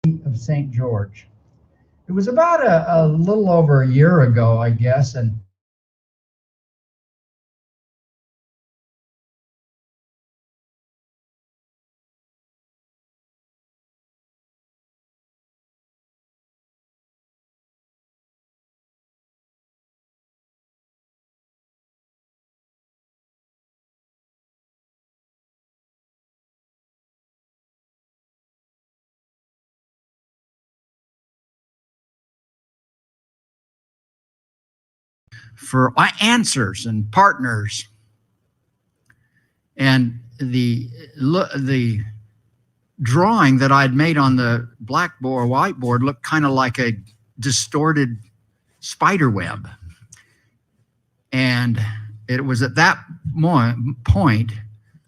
of St. George. It was about a little over a year ago, I guess, and for answers and partners. And the drawing that I'd made on the blackboard, whiteboard, looked kind of like a distorted spider web. And it was at that point,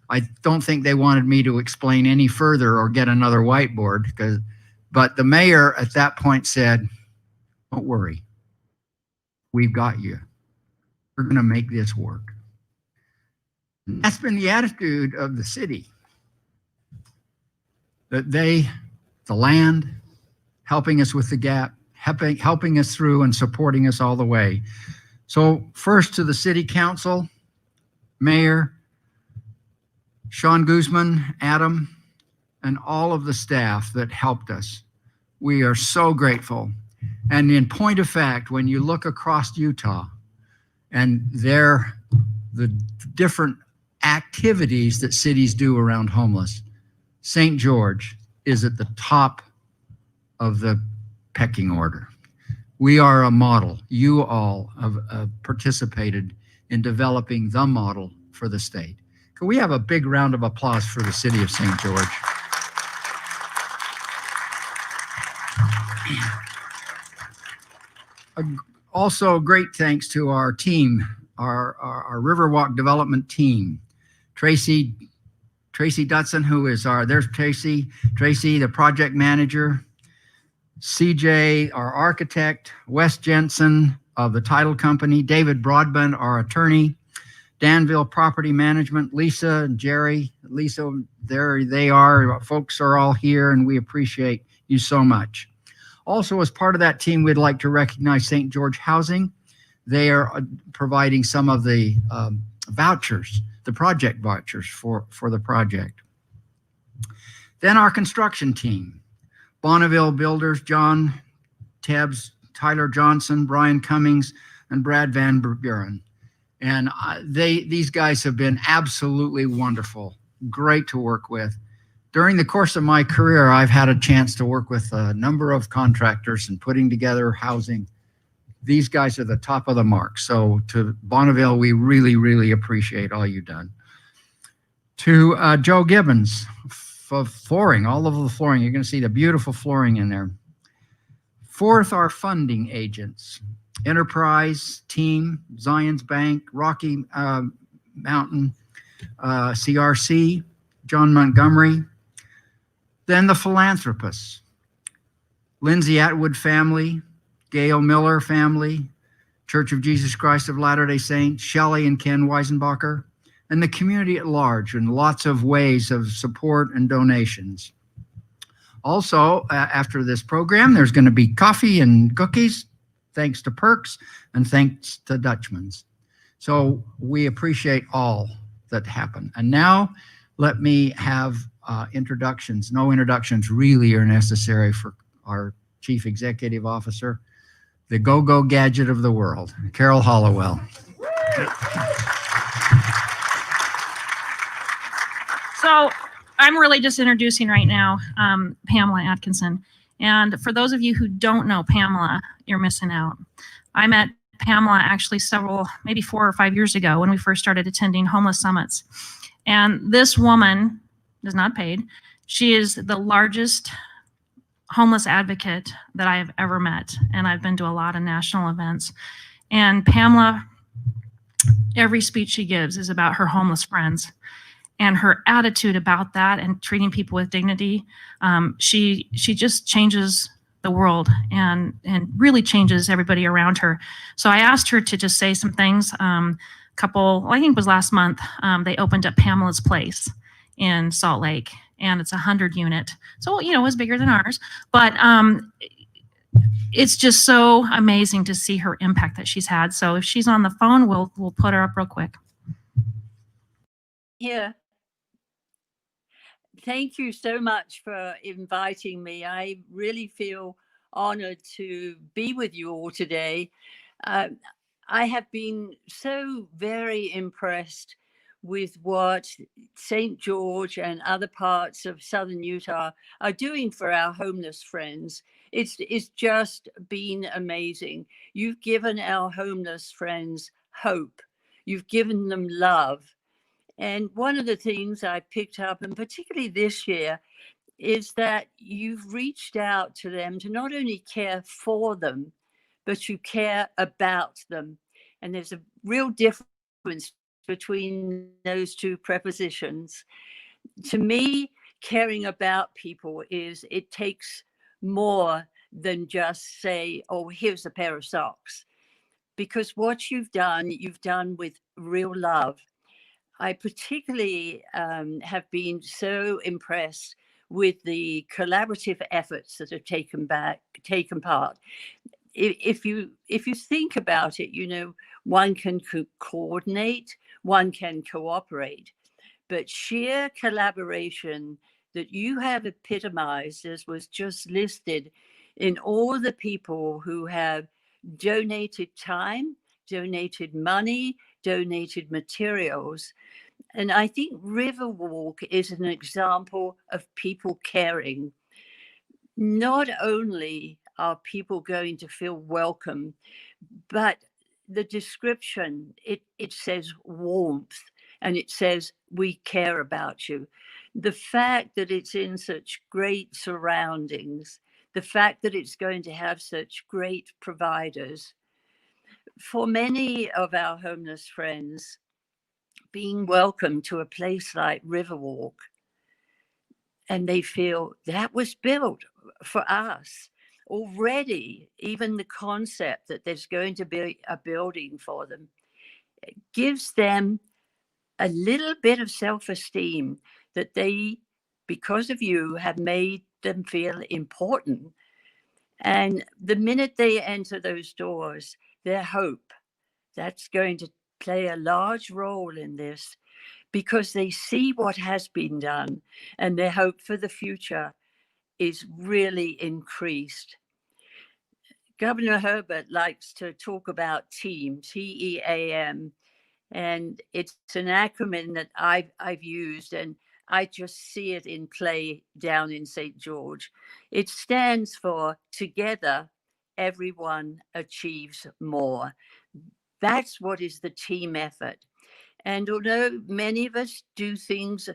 I don't think they wanted me to explain any further or get another whiteboard, but the mayor at that point said, "Don't worry, we've got you. We're going to make this work." And that's been the attitude of the city. That the land, helping us with the gap, helping us through and supporting us all the way. So first to the city council, mayor, Sean Guzman, Adam, and all of the staff that helped us. We are so grateful. And in point of fact, when you look across Utah and the different activities that cities do around homeless, St. George is at the top of the pecking order. We are a model. You all have participated in developing the model for the state. Can we have a big round of applause for the city of St. George? Also, great thanks to our team, our Riverwalk development team. Tracy Dutson, who is there's Tracy, the project manager. CJ, our architect. Wes Jensen of the title company. David Broadbent, our attorney. Danville Property Management, Lisa and Jerry. Lisa, there they are. Folks are all here, and we appreciate you so much. Also, as part of that team, we'd like to recognize St. George Housing. They are providing some of the vouchers, the project vouchers for the project. Then our construction team, Bonneville Builders, John Tebbs, Tyler Johnson, Brian Cummings, and Brad Van Buren. And these guys have been absolutely wonderful, great to work with. During the course of my career, I've had a chance to work with a number of contractors and putting together housing. These guys are the top of the mark. So to Bonneville, we really, really appreciate all you've done. To Joe Gibbons for flooring, all of the flooring. You're going to see the beautiful flooring in there. Fourth, our funding agents. Enterprise Team, Zions Bank, Rocky Mountain, CRC, John Montgomery. Then the philanthropists, Lindsay Atwood family, Gail Miller family, Church of Jesus Christ of Latter-day Saints, Shelley and Ken Weisenbacher, and the community at large in lots of ways of support and donations. Also, after this program, there's going to be coffee and cookies, thanks to Perks and thanks to Dutchman's. So we appreciate all that happened. And now let me have introductions. No introductions really are necessary for our Chief Executive Officer, the go-go gadget of the world, Carol Hollowell. So I'm really just introducing right now Pamela Atkinson. And for those of you who don't know Pamela, you're missing out. I met Pamela actually maybe 4 or 5 years ago when we first started attending homeless summits. And this woman is not paid. She is the largest homeless advocate that I have ever met. And I've been to a lot of national events. And Pamela, every speech she gives is about her homeless friends. And her attitude about that and treating people with dignity, she just changes the world and really changes everybody around her. So I asked her to just say some things. I think it was last month, they opened up Pamela's Place in Salt Lake. and it's 100 unit. So, you know, it was bigger than ours, but it's just so amazing to see her impact that she's had. So if she's on the phone, we'll put her up real quick. Yeah. Thank you so much for inviting me. I really feel honored to be with you all today. I have been so very impressed with what St. George and other parts of Southern Utah are doing for our homeless friends. It's just been amazing. You've given our homeless friends hope. You've given them love. And one of the things I picked up, and particularly this year, is that you've reached out to them to not only care for them, but you care about them. And there's a real difference between those two prepositions. To me, caring about people it takes more than just say, oh, here's a pair of socks. Because what you've done with real love. I particularly have been so impressed with the collaborative efforts that have taken part. If you think about it, you know, one can coordinate, one can cooperate, but sheer collaboration that you have epitomized, as was just listed, in all the people who have donated time, donated money, donated materials. And I think Riverwalk is an example of people caring. Not only are people going to feel welcome, but the description, it says warmth, and it says we care about you. The fact that it's in such great surroundings, the fact that it's going to have such great providers. For many of our homeless friends, being welcome to a place like Riverwalk, and they feel that was built for us already. Even the concept that there's going to be a building for them gives them a little bit of self-esteem that they, because of you, have made them feel important. And the minute they enter those doors, their hope, that's going to play a large role in this, because they see what has been done and their hope for the future is really increased. Governor Herbert likes to talk about TEAM, TEAM, and it's an acronym that I've used, and I just see it in play down in St. George. It stands for Together, Everyone Achieves More. That's what is the team effort. And although many of us do things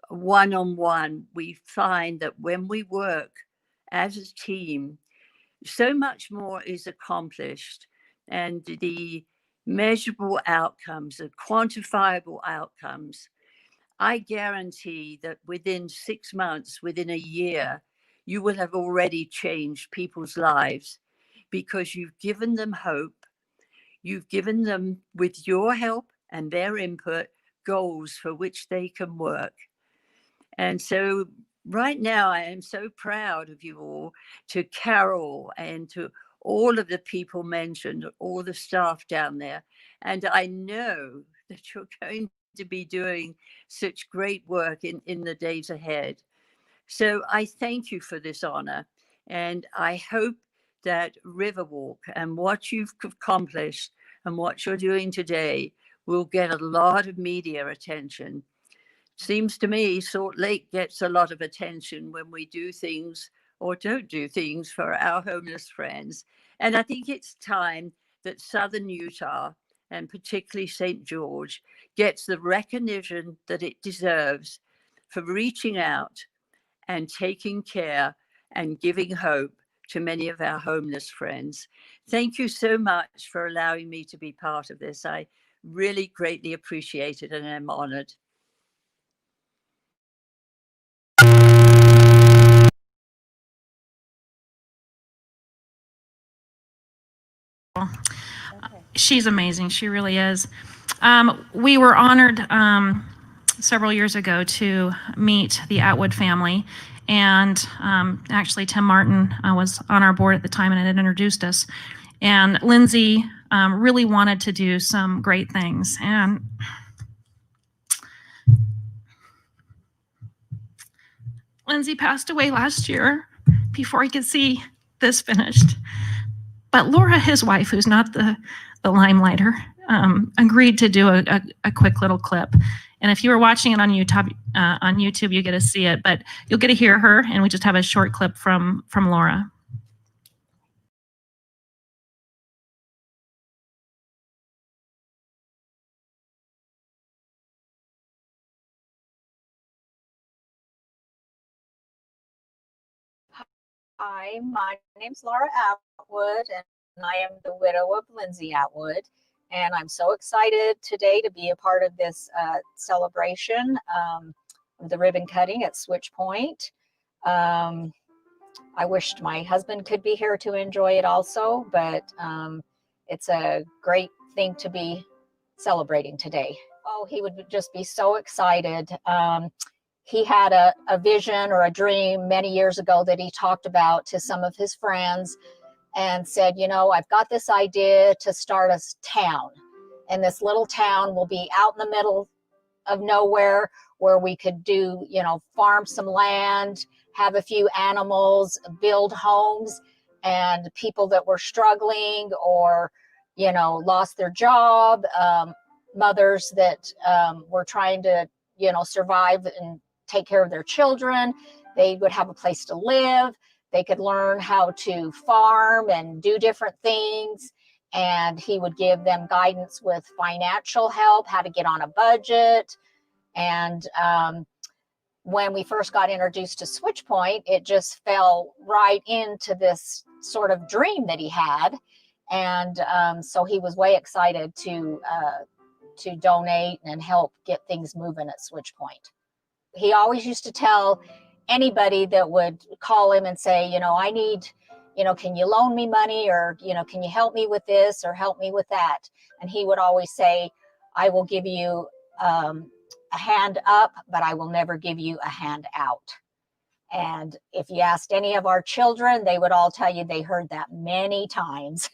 one-on-one, we find that when we work as a team, so much more is accomplished. And the measurable outcomes, the quantifiable outcomes, I guarantee that within 6 months, within a year, you will have already changed people's lives, because you've given them hope. You've given them, with your help and their input, goals for which they can work. And so right now, I am so proud of you all, to Carol and to all of the people mentioned, all the staff down there. And I know that you're going to be doing such great work in the days ahead. So I thank you for this honor. And I hope that Riverwalk and what you've accomplished and what you're doing today will get a lot of media attention. Seems to me Salt Lake gets a lot of attention when we do things or don't do things for our homeless friends. And I think it's time that Southern Utah, and particularly St. George, gets the recognition that it deserves for reaching out and taking care and giving hope to many of our homeless friends. Thank you so much for allowing me to be part of this. I really greatly appreciate it and am honored. She's amazing. She really is. We were honored several years ago to meet the Atwood family. And actually, Tim Martin was on our board at the time and had introduced us. And Lindsay really wanted to do some great things. And Lindsay passed away last year before he could see this finished. But Laura, his wife, who's not the limelighter, agreed to do a quick little clip. And if you were watching it on YouTube, you get to see it, but you'll get to hear her, and we just have a short clip from Laura. Hi, my name's Laura Atwood, and I am the widow of Lindsay Atwood. And I'm so excited today to be a part of this celebration of the ribbon cutting at Switchpoint. I wished my husband could be here to enjoy it also, but it's a great thing to be celebrating today. Oh, he would just be so excited. He had a vision or a dream many years ago that he talked about to some of his friends and said, you know, I've got this idea to start a town. And this little town will be out in the middle of nowhere where we could do, you know, farm some land, have a few animals, build homes, and people that were struggling or, you know, lost their job, mothers that were trying to, you know, survive and take care of their children. They would have a place to live. They could learn how to farm and do different things. And he would give them guidance with financial help, how to get on a budget. And when we first got introduced to Switchpoint, it just fell right into this sort of dream that he had. And so he was way excited to donate and help get things moving at Switchpoint. He always used to tell anybody that would call him and say, you know, I need, you know, can you loan me money, or, you know, can you help me with this or help me with that? And he would always say, I will give you a hand up, but I will never give you a hand out. And if you asked any of our children, they would all tell you they heard that many times.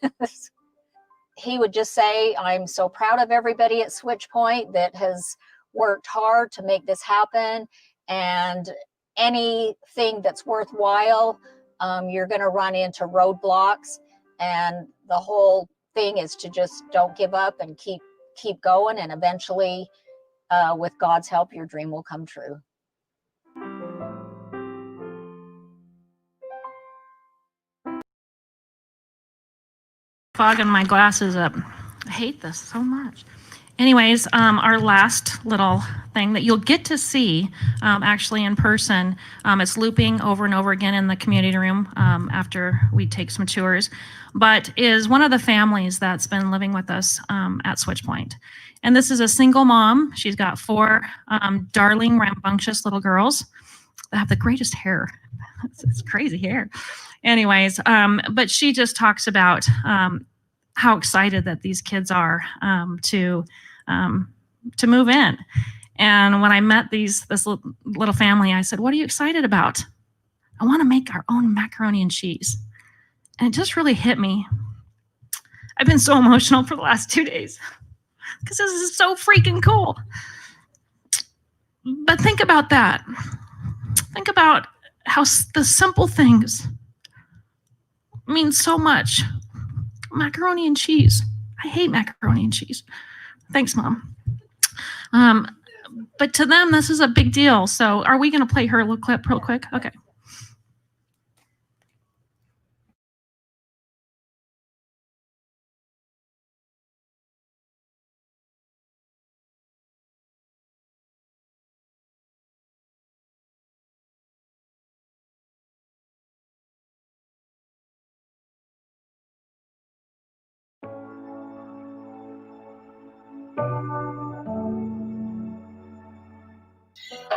He would just say, I'm so proud of everybody at Switchpoint that has worked hard to make this happen, and anything that's worthwhile, you're going to run into roadblocks, and the whole thing is to just don't give up and keep going, and eventually with God's help your dream will come true. Fogging my glasses up. I hate this so much. Anyways, our last little thing that you'll get to see actually in person, it's looping over and over again in the community room after we take some tours, but is one of the families that's been living with us at Switchpoint. And this is a single mom. She's got 4 darling, rambunctious little girls that have the greatest hair. It's crazy hair. Anyways, but she just talks about how excited that these kids are to move in. And when I met this little family, I said, what are you excited about? I want to make our own macaroni and cheese. And it just really hit me. I've been so emotional for the last 2 days because this is so freaking cool. But think about that. Think about how the simple things mean so much. Macaroni and cheese. I hate macaroni and cheese. Thanks, Mom. But to them, this is a big deal. So are we going to play her little clip real quick? Okay.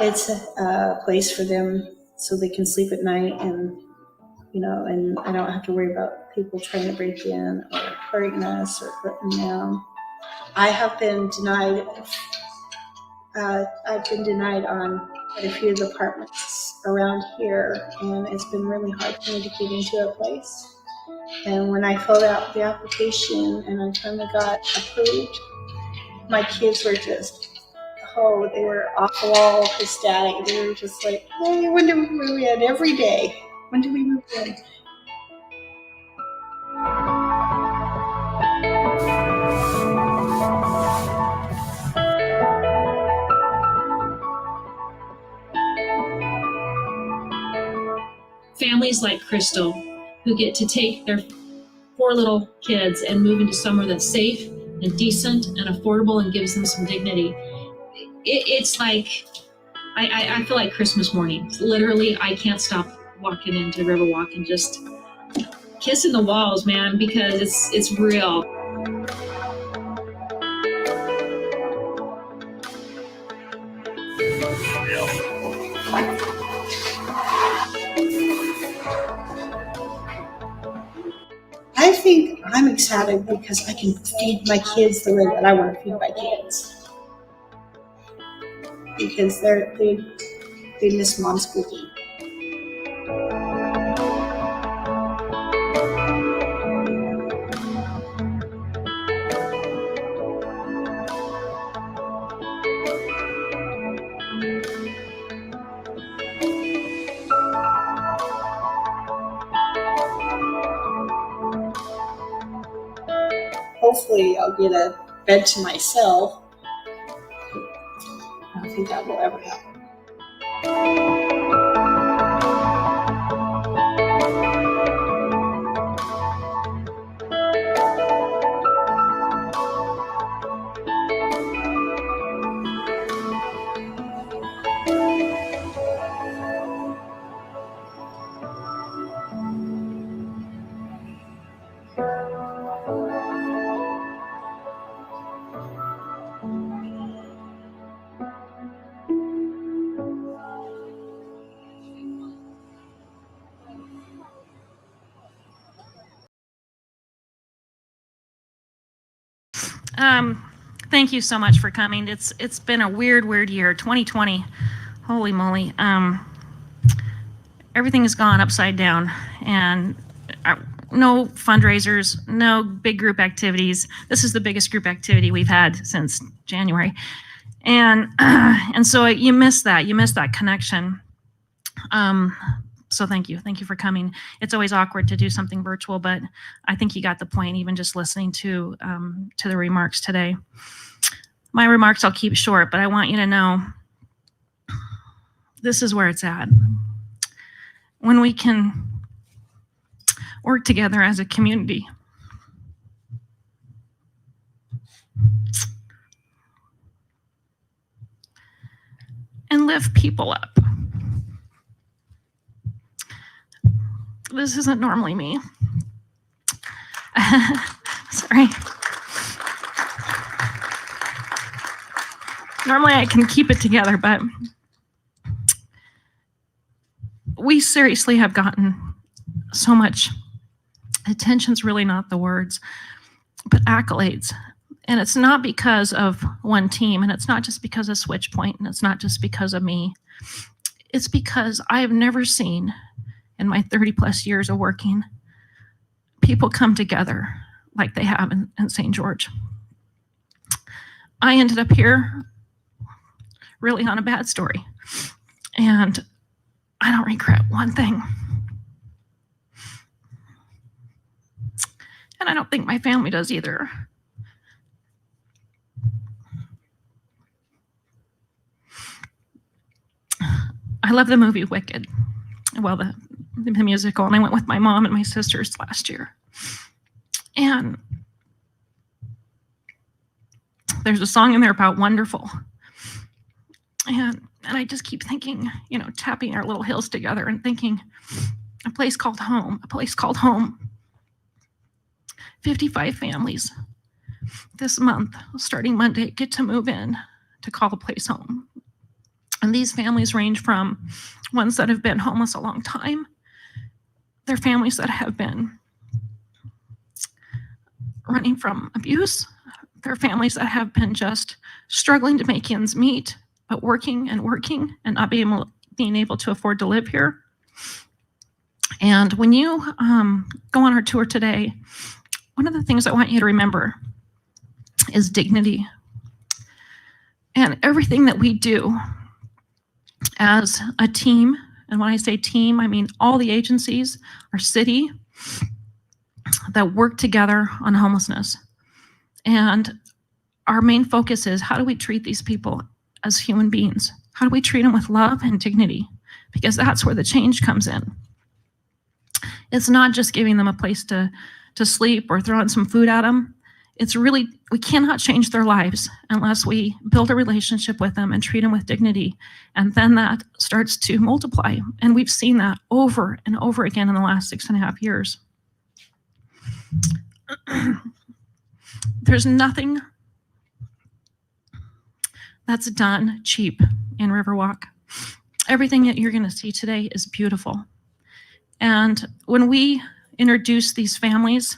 It's a place for them so they can sleep at night, and you know, and I don't have to worry about people trying to break in or hurting us or hurting them. I have been denied I've been denied on quite a few of the apartments around here, and it's been really hard for me to get into a place. And when I filled out the application and I finally got approved, my kids were just, they were off the wall, ecstatic. They were just like, hey, when do we move in? Every day. When do we move in? Families like Crystal, who get to take their 4 little kids and move into somewhere that's safe and decent and affordable and gives them some dignity. It's like, I feel like Christmas morning. Literally, I can't stop walking into Riverwalk and just kissing the walls, man, because it's real. I think I'm excited because I can feed my kids the way that I want to feed my kids. Because they miss mom's cooking. Hopefully I'll get a bed to myself. I don't think that will ever happen. Thank you so much for coming. It's been a weird year, 2020. Holy moly. Everything has gone upside down, and no fundraisers, no big group activities. This is the biggest group activity we've had since January. And so you miss that. You miss that connection. So thank you. Thank you for coming. It's always awkward to do something virtual, but I think you got the point, even just listening to the remarks today. My remarks I'll keep short, but I want you to know this is where it's at. When we can work together as a community, and lift people up. This isn't normally me. Sorry. Normally I can keep it together, but we seriously have gotten so much attention's really not the words, but accolades. And it's not because of one team, and it's not just because of Switchpoint, and it's not just because of me. It's because I have never seen in my 30 plus years of working, people come together like they have in St. George. I ended up here really on a bad story, and I don't regret one thing. And I don't think my family does either. I love the movie Wicked. Well, the musical, and I went with my mom and my sisters last year. And there's a song in there about wonderful. And I just keep thinking, you know, tapping our little hills together and thinking, a place called home, a place called home. 55 families this month, starting Monday, get to move in to call the place home. And these families range from ones that have been homeless a long time. They're families that have been running from abuse. They're families that have been just struggling to make ends meet but working and working and not being able to afford to live here. And when you go on our tour today, one of the things I want you to remember is dignity. And everything that we do as a team, and when I say team, I mean all the agencies, our city, that work together on homelessness. And our main focus is, how do we treat these people as human beings? How do we treat them with love and dignity? Because that's where the change comes in. It's not just giving them a place to sleep or throwing some food at them. It's really, we cannot change their lives unless we build a relationship with them and treat them with dignity. And then that starts to multiply. And we've seen that over and over again in the last 6.5 years. There's nothing that's done cheap in Riverwalk. Everything that you're going to see today is beautiful. And when we introduce these families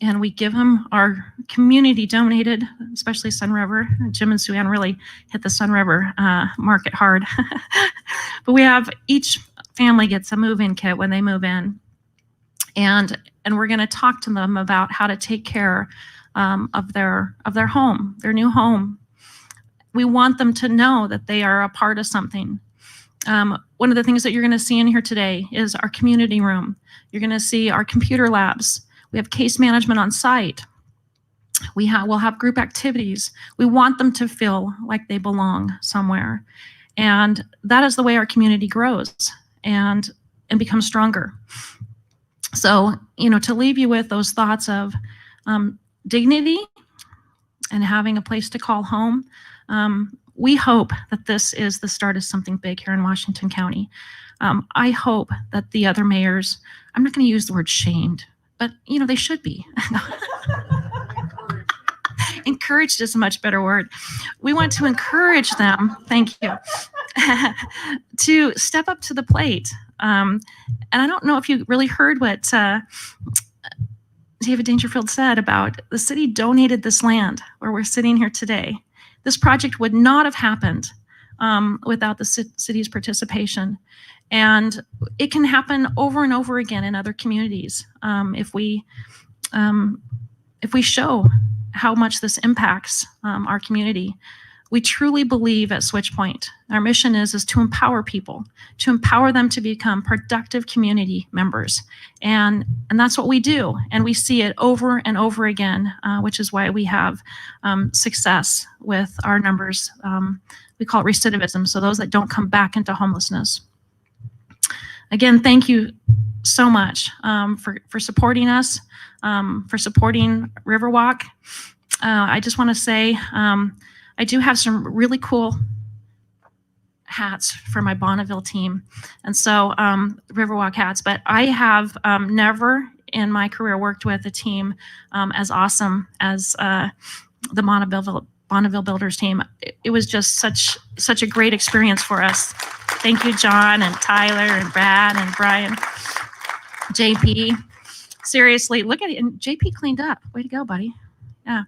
and we give them our community donated, especially Sun River, Jim and Sue Ann really hit the Sun River market hard. But we have, each family gets a move-in kit when they move in. And we're going to talk to them about how to take care of their home, their new home. We want them to know that they are a part of something. One of the things that you're going to see in here today is our community room. You're going to see our computer labs. We have case management on site. We'll have group activities. We want them to feel like they belong somewhere. And that is the way our community grows and becomes stronger. So, to leave you with those thoughts of dignity and having a place to call home, we hope that this is the start of something big here in Washington County. I hope that the other mayors, I'm not going to use the word shamed, but they should be. Encouraged is a much better word. We want to encourage them, thank you, to step up to the plate. And I don't know if you really heard what David Dangerfield said about the city donated this land where we're sitting here today. This project would not have happened without the city's participation. And it can happen over and over again in other communities if we show how much this impacts our community. We truly believe at Switchpoint, our mission is to empower people, to empower them to become productive community members. And that's what we do. And we see it over and over again, which is why we have success with our numbers. We call it recidivism, so those that don't come back into homelessness. Again, thank you so much for supporting us, for supporting Riverwalk. I just want to say, I do have some really cool hats for my Bonneville team. And so Riverwalk hats, but I have never in my career worked with a team as awesome as the Bonneville Builders team. It was just such a great experience for us. Thank you, John and Tyler and Brad and Brian, JP. Seriously, look at it. And JP cleaned up. Way to go, buddy. Yeah.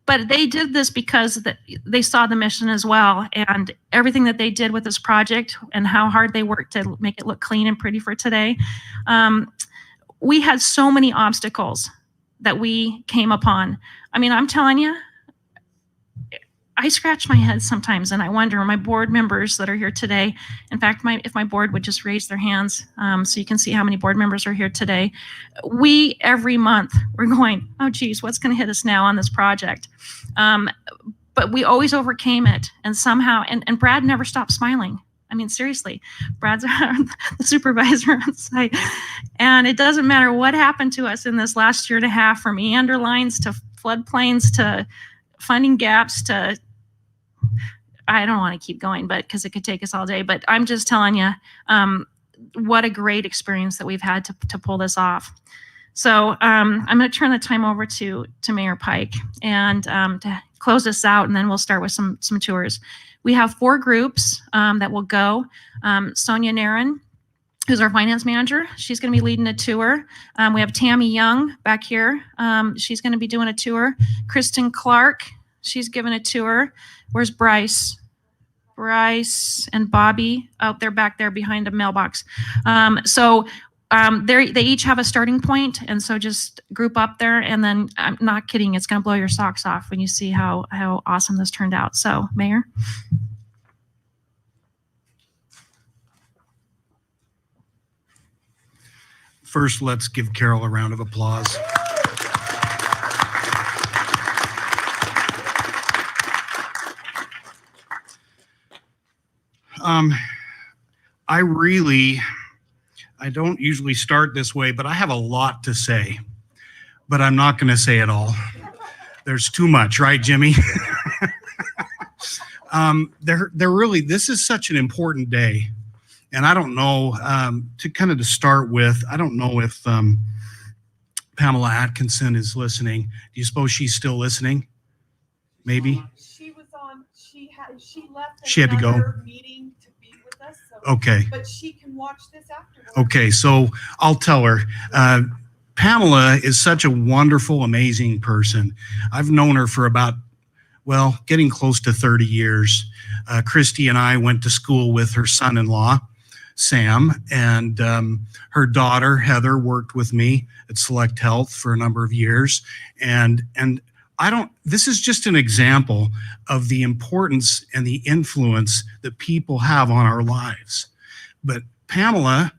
But they did this because they saw the mission as well, and everything that they did with this project and how hard they worked to make it look clean and pretty for today. We had so many obstacles that we came upon. I mean, I'm telling you, I scratch my head sometimes and I wonder, my board members that are here today, in fact, if my board would just raise their hands so you can see how many board members are here today. We, every month, we're going, oh geez, what's going to hit us now on this project? But we always overcame it, and somehow, and Brad never stopped smiling. I mean, seriously, Brad's the supervisor on site. And it doesn't matter what happened to us in this last year and a half, from meander lines to floodplains to funding gaps to, I don't want to keep going, but because it could take us all day, but I'm just telling you what a great experience that we've had to pull this off. So I'm going to turn the time over to Mayor Pike and to close this out, and then we'll start with some tours. We have 4 groups that will go. Sonia Narin, who's our finance manager, she's going to be leading a tour. We have Tammy Young back here. She's going to be doing a tour. Kristen Clark, She's given a tour. Where's Bryce? Bryce and Bobby out there back there behind a mailbox. They each have a starting point, and so just group up there, and then I'm not kidding, it's going to blow your socks off when you see how awesome this turned out. So, Mayor. First, let's give Carol a round of applause. I don't usually start this way, but I have a lot to say, but I'm not going to say it all. There's too much, right, Jimmy? This is such an important day. And I don't know, to start with, I don't know if Pamela Atkinson is listening. Do you suppose she's still listening? Maybe? She was on, she left She had to go. another meeting to be with us. So, Okay. but she can watch this afterwards. Okay, so I'll tell her. Pamela is such a wonderful, amazing person. I've known her for about, getting close to 30 years. Christy and I went to school with her son-in-law, Sam, and her daughter, Heather, worked with me at Select Health for a number of years. And this is just an example of the importance and the influence that people have on our lives. But Pamela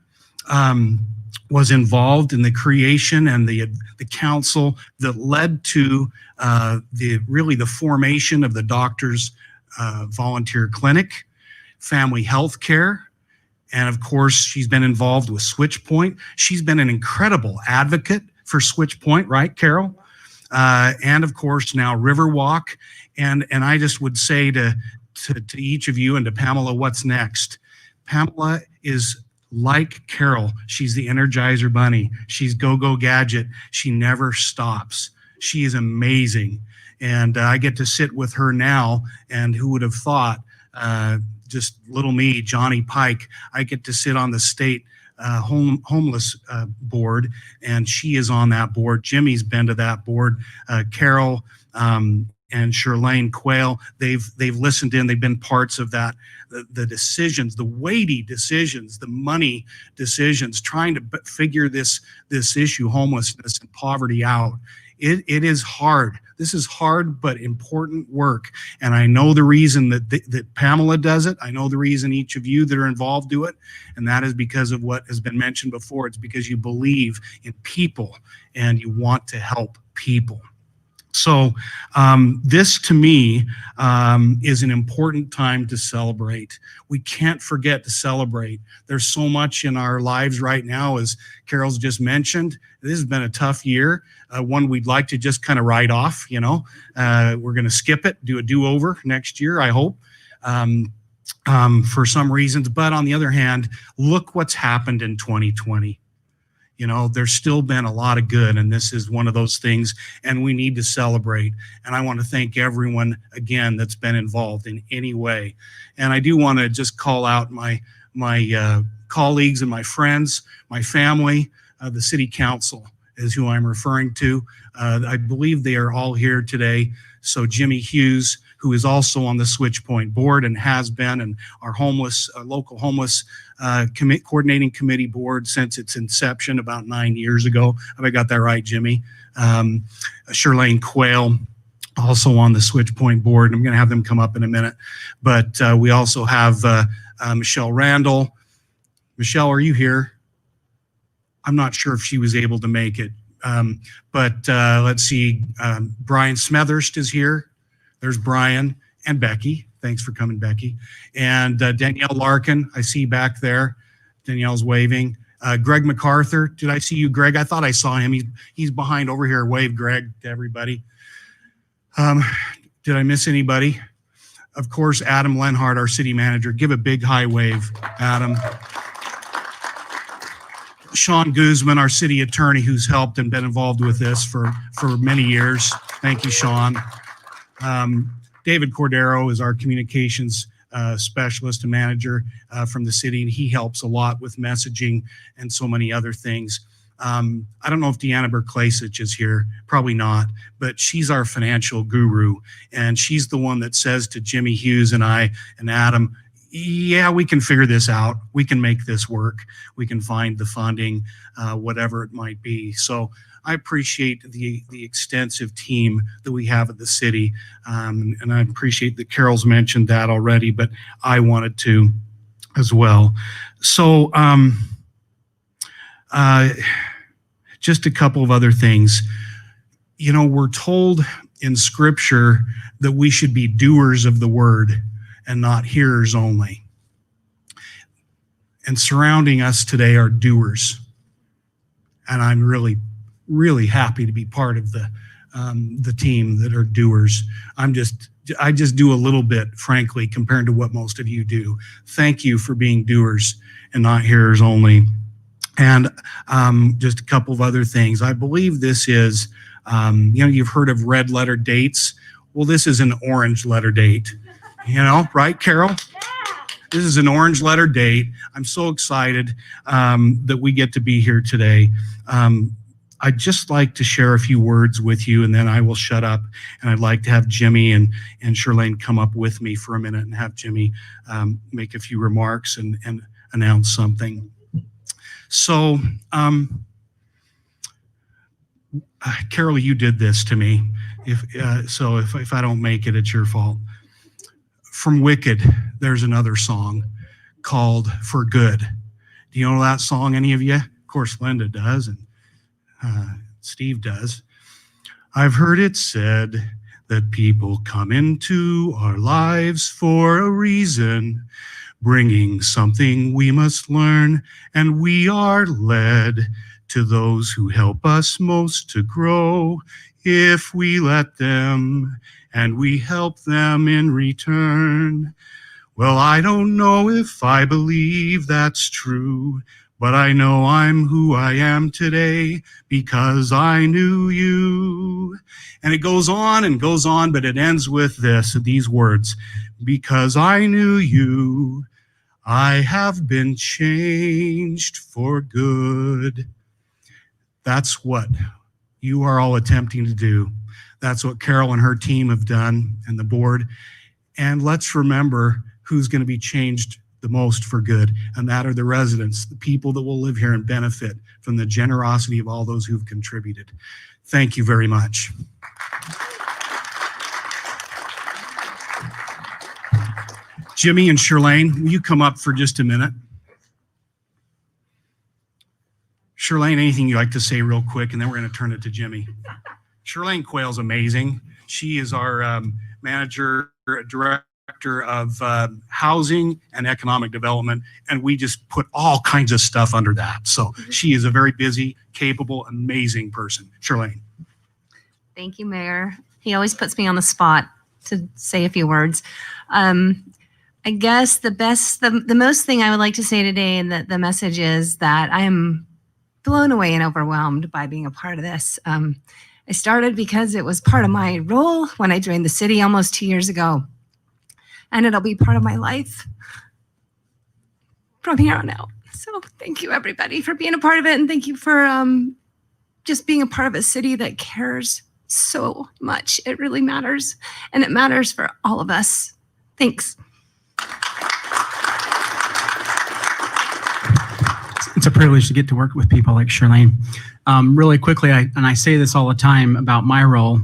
was involved in the creation and the council that led to the formation of the Doctors Volunteer Clinic, family health care, and of course, she's been involved with Switchpoint. She's been an incredible advocate for Switchpoint, right, Carol? And of course, now Riverwalk. And I just would say to each of you and to Pamela, what's next? Pamela is like Carol. She's the Energizer Bunny. She's go-go gadget. She never stops. She is amazing. And I get to sit with her now, and who would have thought, just little me, Johnny Pike, I get to sit on the state homeless board, and she is on that board. Jimmy's been to that board. Carol and Shirlane Quayle, they've listened in. They've been parts of that. The decisions, the weighty decisions, the money decisions, trying to figure this issue, homelessness and poverty, out. It is hard. This is hard but important work. And I know the reason that Pamela does it. I know the reason each of you that are involved do it. And that is because of what has been mentioned before. It's because you believe in people and you want to help people. So this to me is an important time to celebrate. We can't forget to celebrate. There's so much in our lives right now, as Carol's just mentioned. This has been a tough year, one we'd like to just kind of write off, We're going to skip it, do a do-over next year, I hope, for some reasons. But on the other hand, look what's happened in 2020. There's still been a lot of good, and this is one of those things, and we need to celebrate. And I want to thank everyone again that's been involved in any way. And I do want to just call out my colleagues and my friends, my family. The city council is who I'm referring to. I believe they are all here today. So Jimmy Hughes, who is also on the Switchpoint board and has been, and our local homeless coordinating committee board since its inception about 9 years ago. Have I got that right, Jimmy? Shirlane Quayle, also on the Switchpoint board. I'm going to have them come up in a minute. But we also have Michelle Randall. Michelle, are you here? I'm not sure if she was able to make it. But let's see, Brian Smethurst is here. There's Brian and Becky. Thanks for coming, Becky. And Danielle Larkin, I see back there. Danielle's waving. Greg MacArthur, did I see you, Greg? I thought I saw him. He's behind over here. Wave, Greg, to everybody. Did I miss anybody? Of course, Adam Lenhart, our city manager. Give a big high wave, Adam. Sean Guzman, our city attorney, who's helped and been involved with this for many years. Thank you, Sean. David Cordero is our communications specialist and manager from the city, and he helps a lot with messaging and so many other things. I don't know if Deanna Berklasich is here, probably not, but she's our financial guru. And she's the one that says to Jimmy Hughes and I and Adam, yeah, we can figure this out. We can make this work. We can find the funding, whatever it might be. So I appreciate the extensive team that we have at the city. And I appreciate that Carol's mentioned that already, but I wanted to as well. So just a couple of other things. You know, we're told in scripture that we should be doers of the word and not hearers only. And surrounding us today are doers. And I'm really, really happy to be part of the team that are doers. I just do a little bit, frankly, compared to what most of you do. Thank you for being doers and not hearers only. And just a couple of other things. I believe this is, you've heard of red letter dates. Well, this is an orange letter date, right, Carol? Yeah. This is an orange letter date. I'm so excited that we get to be here today. I'd just like to share a few words with you, and then I will shut up. And I'd like to have Jimmy and Charlene come up with me for a minute and have Jimmy make a few remarks and announce something. So, Carol, you did this to me. If I don't make it, it's your fault. From Wicked, there's another song called For Good. Do you know that song, any of you? Of course, Linda does, and Steve does. I've heard it said that people come into our lives for a reason, bringing something we must learn, and we are led to those who help us most to grow if we let them, and we help them in return. Well, I don't know if I believe that's true, but I know I'm who I am today because I knew you. And it goes on and goes on, but it ends with these words. Because I knew you, I have been changed for good. That's what you are all attempting to do. That's what Carol and her team have done, and the board. And let's remember who's going to be changed the most for good, and that are the residents, the people that will live here and benefit from the generosity of all those who've contributed. Thank you very much. Jimmy and Charlene, will you come up for just a minute? Charlene, anything you'd like to say real quick, and then we're going to turn it to Jimmy. Charlene Quayle's amazing. She is our manager, director of housing and economic development, and we just put all kinds of stuff under that. So she is a very busy, capable, amazing person. Charlene. Thank you, Mayor. He always puts me on the spot to say a few words. I guess the most thing I would like to say today, and the message is that I am blown away and overwhelmed by being a part of this. I started because it was part of my role when I joined the city almost 2 years ago. And it'll be part of my life from here on out. So thank you, everybody, for being a part of it. And thank you for just being a part of a city that cares so much. It really matters. And it matters for all of us. Thanks. It's a privilege to get to work with people like Charlene. Really quickly, I say this all the time about my role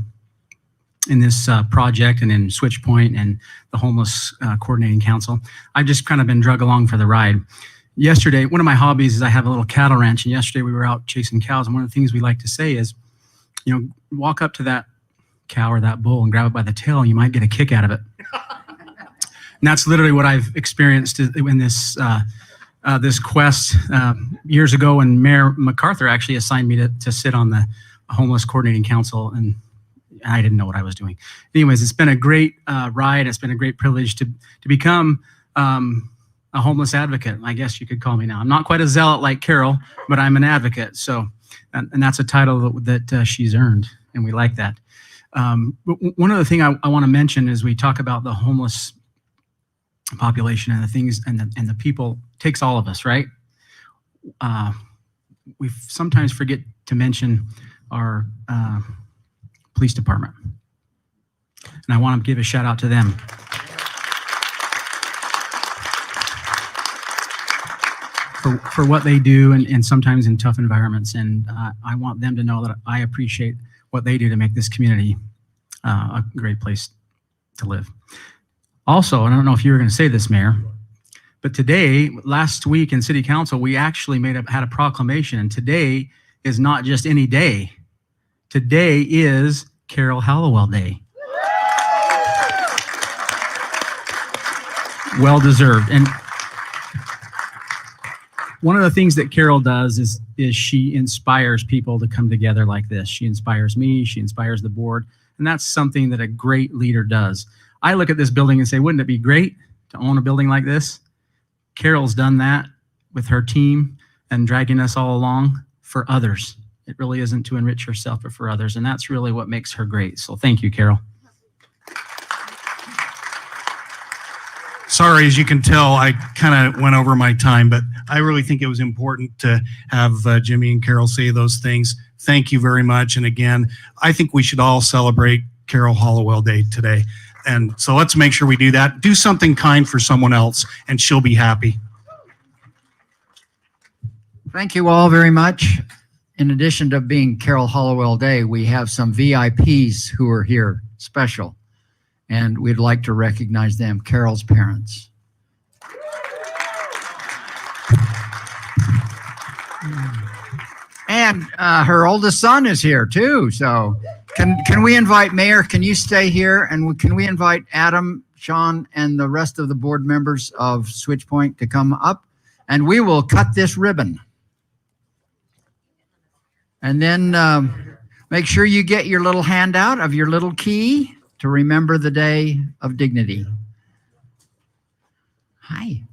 in this project and in Switchpoint and the Homeless Coordinating Council. I've just kind of been drug along for the ride. Yesterday, one of my hobbies is I have a little cattle ranch, and yesterday we were out chasing cows, and one of the things we like to say is, walk up to that cow or that bull and grab it by the tail, and you might get a kick out of it. And that's literally what I've experienced in this this quest years ago when Mayor MacArthur actually assigned me to sit on the Homeless Coordinating Council, and I didn't know what I was doing. Anyways, it's been a great ride. It's been a great privilege to become a homeless advocate. I guess you could call me now. I'm not quite a zealot like Carol, but I'm an advocate. So, and that's a title that she's earned, and we like that. But one other thing I want to mention is we talk about the homeless population and the things and the people. Takes all of us, right? we sometimes forget to mention our police department. And I want to give a shout out to them. For what they do and sometimes in tough environments. And I want them to know that I appreciate what they do to make this community a great place to live. Also, and I don't know if you were going to say this, Mayor, but today, last week in City Council, we actually had a proclamation, and today is not just any day. Today is Carol Hallowell Day. Well deserved. And one of the things that Carol does is she inspires people to come together like this. She inspires me, she inspires the board, and that's something that a great leader does. I look at this building and say, wouldn't it be great to own a building like this? Carol's done that with her team and dragging us all along for others. It really isn't to enrich herself, but for others, and that's really what makes her great. So thank you, Carol. Sorry, as you can tell, I kind of went over my time, but I really think it was important to have Jimmy and Carol say those things. Thank you very much. And again, I think we should all celebrate Carol Hallowell Day today. And so let's make sure we do that. Do something kind for someone else, and she'll be happy. Thank you all very much. In addition to being Carol Hallowell Day, we have some VIPs who are here special, and we'd like to recognize them, Carol's parents. And her oldest son is here too. So can we invite Mayor, can you stay here? And can we invite Adam, Sean, and the rest of the board members of Switchpoint to come up? And we will cut this ribbon. And then make sure you get your little handout of your little key to remember the day of dignity. Hi.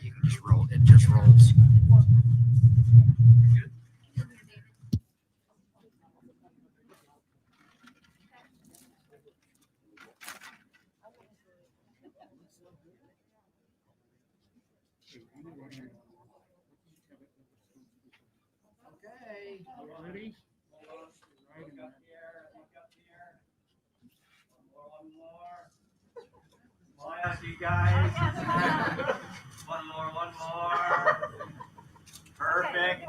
You can just roll, it just rolls. Okay. Ready? You guys. One more. Perfect.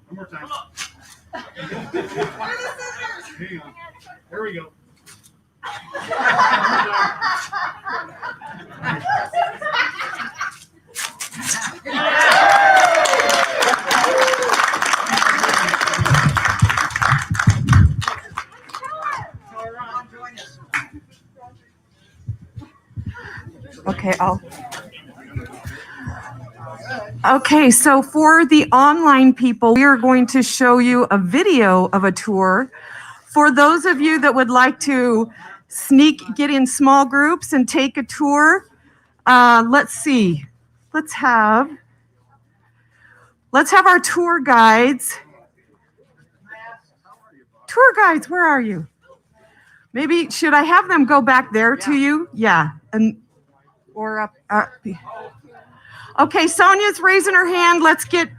One more time. Hang on. There we go. Okay, Okay, so for the online people, we are going to show you a video of a tour. For those of you that would like to get in small groups and take a tour, let's see. Let's have our tour guides. Tour guides, where are you? Maybe, should I have them go back there to you? Yeah, or up. Okay, Sonia's raising her hand. Let's get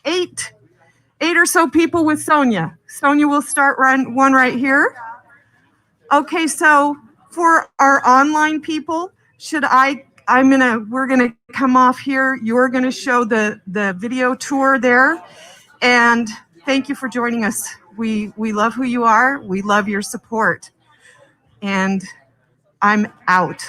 eight or so people with Sonia. Sonia will start one right here. Okay, so for our online people, we're gonna come off here. You're gonna show the video tour there. And thank you for joining us. We love who you are. We love your support. And I'm out.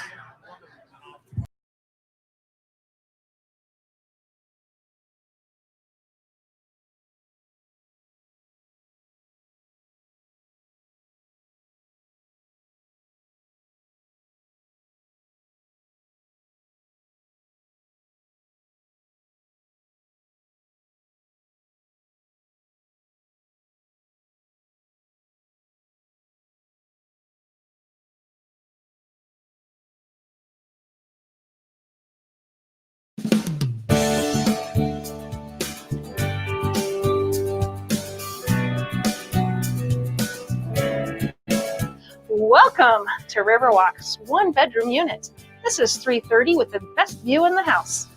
Welcome to Riverwalk's one-bedroom unit. This is 330 with the best view in the house.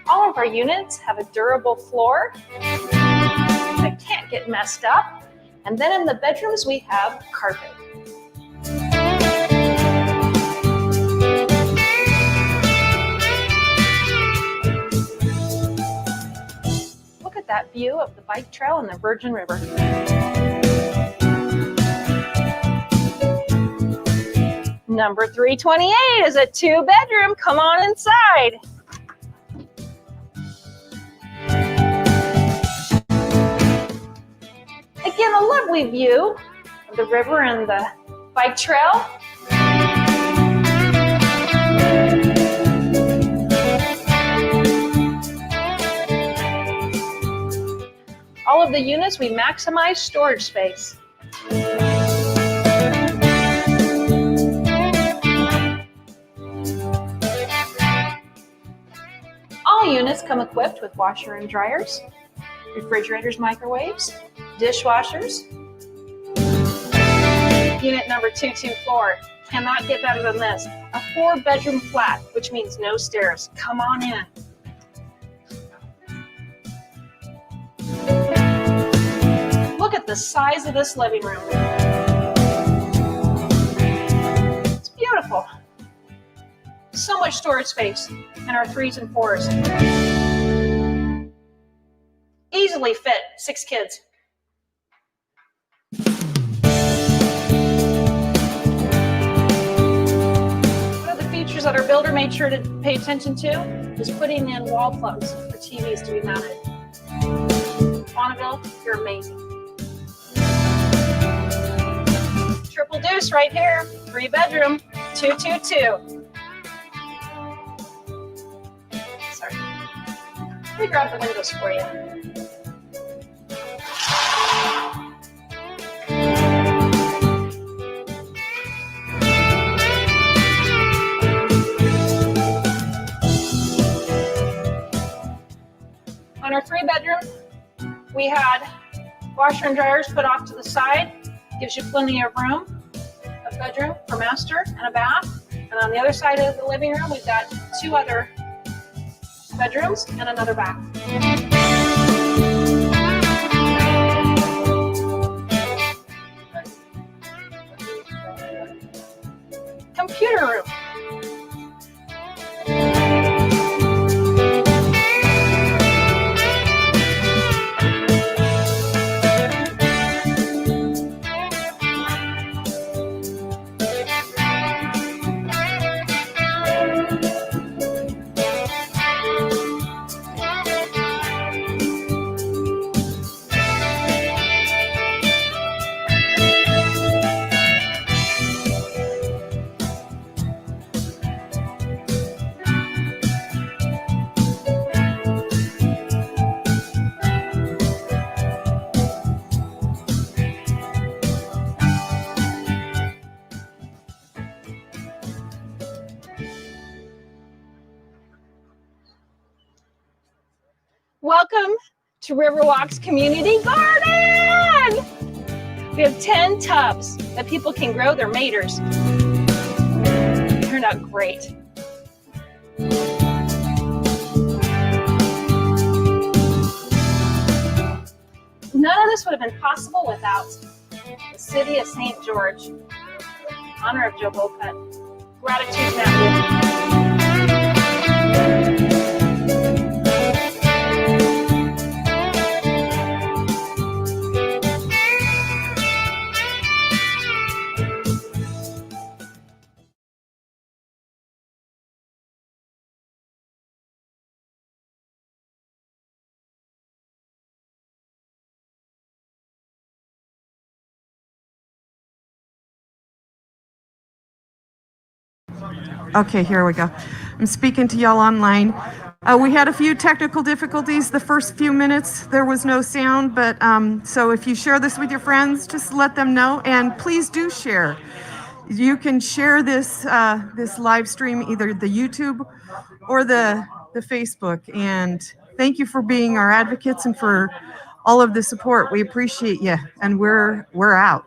All of our units have a durable floor that can't get messed up. And then in the bedrooms, we have carpet. Look at that view of the bike trail and the Virgin River. Number 328 is a 2-bedroom. Come on inside. Again, a lovely view of the river and the bike trail. All of the units, we maximize storage space. All units come equipped with washer and dryers, refrigerators, microwaves, dishwashers. Unit number 224, cannot get better than this. A 4-bedroom flat, which means no stairs. Come on in. Look at the size of this living room. It's beautiful. So much storage space in our 3s and 4s. Easily fit 6 kids. One of the features that our builder made sure to pay attention to is putting in wall plugs for TVs to be mounted. Bonneville, you're amazing. Triple deuce right here, 3-bedroom, 222. Sorry. Let me grab the windows for you. On our 3-bedroom, we had washer and dryers put off to the side. Gives you plenty of room, a bedroom for master and a bath. And on the other side of the living room, we've got 2 other bedrooms and another bath. Computer room. Welcome to Riverwalk's Community Garden! We have 10 tubs that people can grow their maters. Turned out great. None of this would have been possible without the city of St. George. In honor of Joe Bowcut. Gratitude, Matthew. Okay, here we go. I'm speaking to y'all online. We had a few technical difficulties the first few minutes. There was no sound, but so if you share this with your friends, just let them know, and please do share. You can share this this live stream, either the YouTube or the Facebook. And thank you for being our advocates and for all of the support. We appreciate you, and we're out.